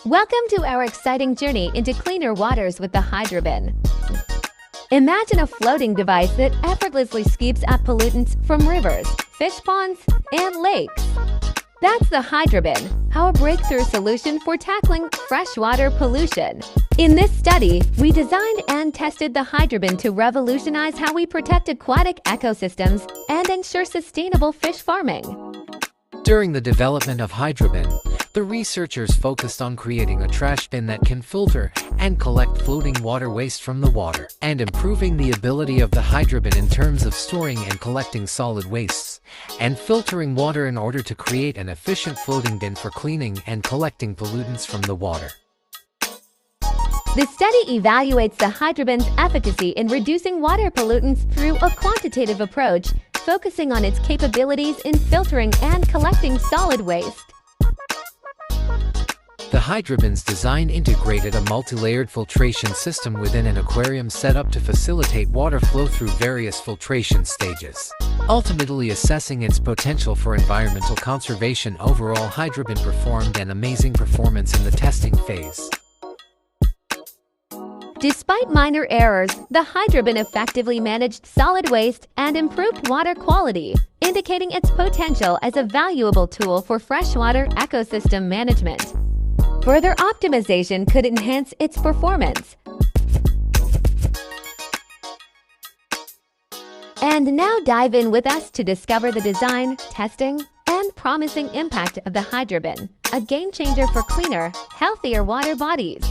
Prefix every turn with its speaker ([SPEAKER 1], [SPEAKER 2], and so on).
[SPEAKER 1] Welcome to our exciting journey into cleaner waters with the Hydrobin. Imagine a floating device that effortlessly scoops up pollutants from rivers, fish ponds, and lakes. That's the Hydrobin, our breakthrough solution for tackling freshwater pollution. In this study, we designed and tested the Hydrobin to revolutionize how we protect aquatic ecosystems and ensure sustainable fish farming.
[SPEAKER 2] During the development of Hydrobin, the researchers focused on creating a trash bin that can filter and collect floating water waste from the water, and improving the ability of the Hydrobin in terms of storing and collecting solid wastes, and filtering water in order to create an efficient floating bin for cleaning and collecting pollutants from the water.
[SPEAKER 1] The study evaluates the Hydrobin's efficacy in reducing water pollutants through a quantitative approach, focusing on its capabilities in filtering and collecting solid waste.
[SPEAKER 2] The Hydrobin's design integrated a multi-layered filtration system within an aquarium setup to facilitate water flow through various filtration stages, ultimately assessing its potential for environmental conservation. Overall, Hydrobin performed an amazing performance in the testing phase.
[SPEAKER 1] Despite minor errors, the Hydrobin effectively managed solid waste and improved water quality, indicating its potential as a valuable tool for freshwater ecosystem management. Further optimization could enhance its performance. And now dive in with us to discover the design, testing, and promising impact of the Hydrobin, a game changer for cleaner, healthier water bodies.